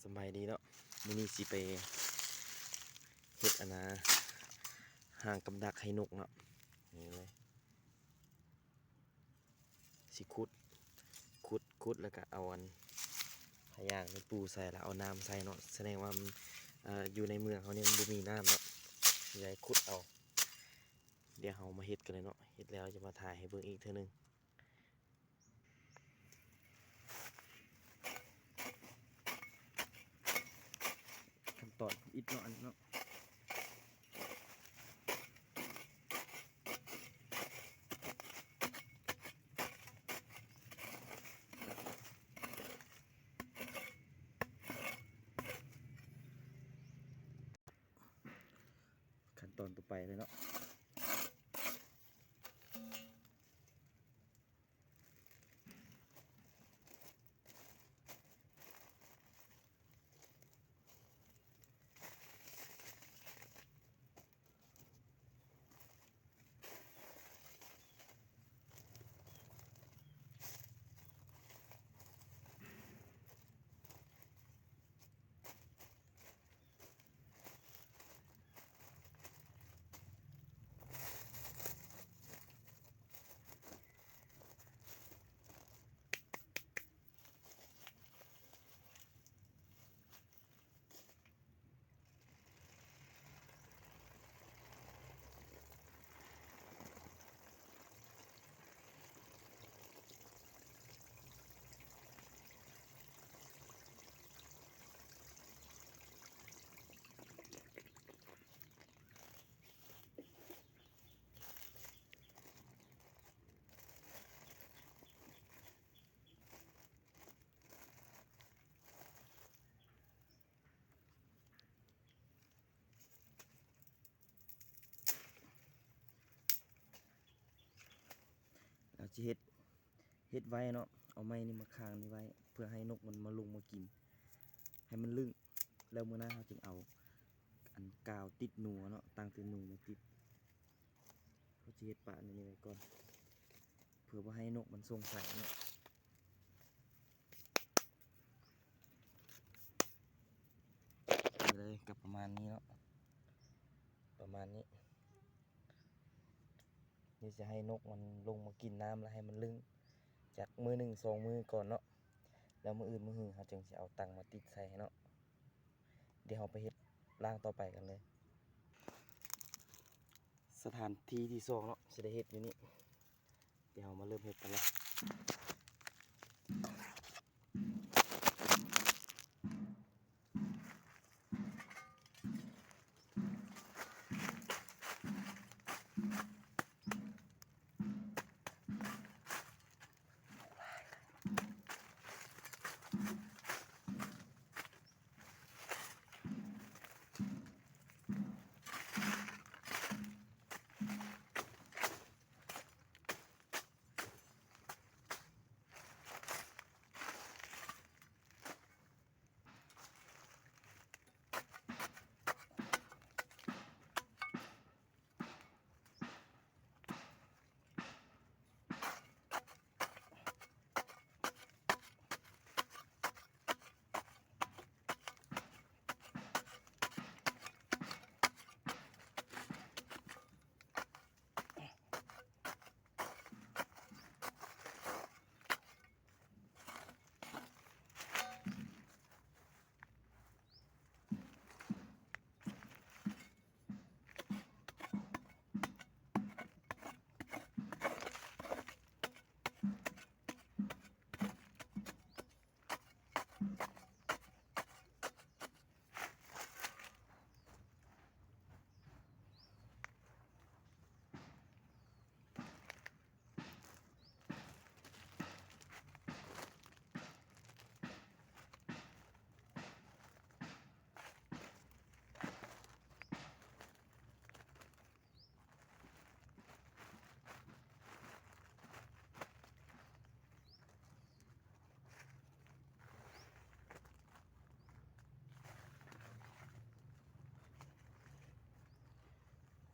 สบายดีเนาะมื้อนี้สิไปเฮ็ดห่างกับดักให้นกเนาะนี่เลยสิขุดแล้วก็เอาพยางในปูใส่แล้วเอาน้ำใส่เนาะแสดงว่ามันอยู่ในเมืองเขาเนี่ยมันบ่มีน้ำเนาะสิได้ขุดเอาเดี๋ยวเรามาเฮ็ดกันเลยเนาะเฮ็ดแล้วจะมาถ่ายให้เบิ่งอีกเทื่อนึงขั้นตอนอิดเนาะอันเนาะขั้นตอนต่อไปเลยเนาะเราจะเฮ็ดไว้เนาะเอาไม้นี่มาค้างนี่ไว้เพื่อให้นกมันมาลงมากินให้มันลึ่งแล้วมื้อหน้าเราจึงเอาอันกาวติดหนูเนาะตั้งแต่หนูมาติดเขาจะเฮ็ดปะนี่ไว้ก่อนเพื่อว่าให้นกมันสงสัยเนาะนี่เลยกับประมาณนี้เนาะประมาณนี้นี่จะให้นกมันลงมากินน้ำแล้วให้มันลึ่งจากมือหนึ่งสองมือก่อนเนาะแล้วมืออื่นมือหือเขาจึงจะเอาตังมาติดใส่เนาะเดี๋ยวเราไปเฮ็ดร่างต่อไปกันเลยสถานที่ที่สองเนาะจะได้เฮ็ดอยู่นี่เดี๋ยวเรามาเริ่มเฮ็ดกันเลย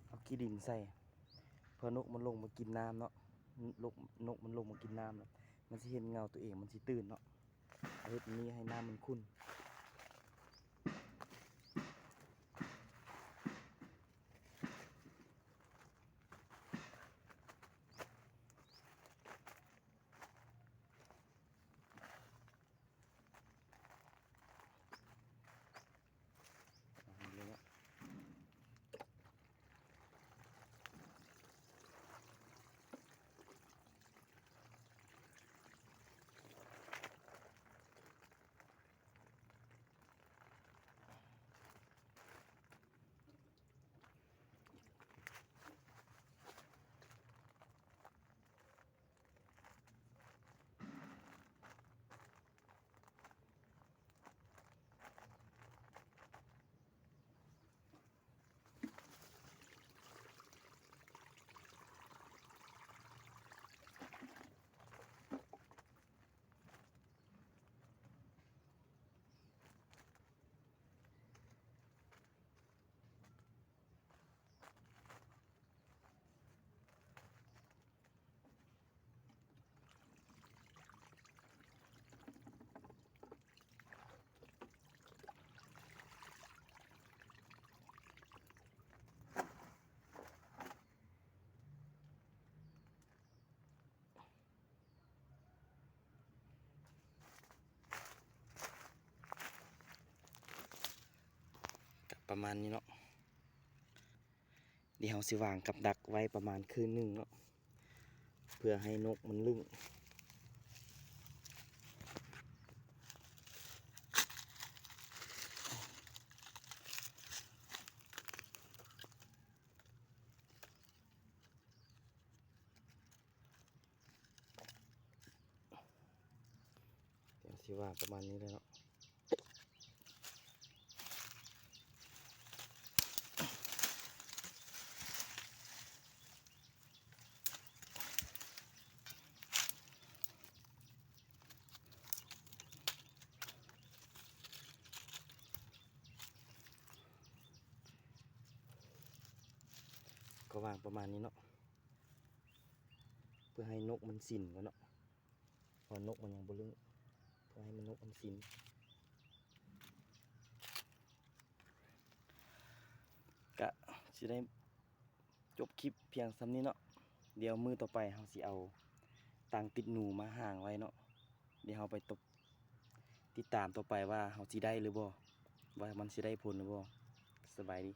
เอาขี้ดินใส่เพื่อนกมันลงมากินน้ำเนาะนกมันลงมากินน้ำเนาะมันสิเห็นเงาตัวเองมันสิตื่นเนาะเอาเฮ็ดนี้ให้น้ำมันขุ่น ประมาณนี้เนาะเดี๋ยวเราสิวางกับดักไว้ประมาณคืนหนึ่งเนาะเพื่อให้นกมันลึ่งเดี๋ยวสิวางประมาณนี้เลยเนาะก็วางประมาณนี้เนาะเพื่อให้นกมันสินก่อนเนาะพอนกมันยังบ่ลึ่งเพื่อให้มันนกมันสินก็สิได้จบคลิปเพียงซ้ำนี้เนาะเดี๋ยวมือต่อไปเราสิเอาตังติดหนูมาห่างไว้เนาะเดี๋ยวเราไปติดตามต่อไปว่าเราสิได้หรือบ่ว่ามันสิได้ผลหรือบ่สบายดี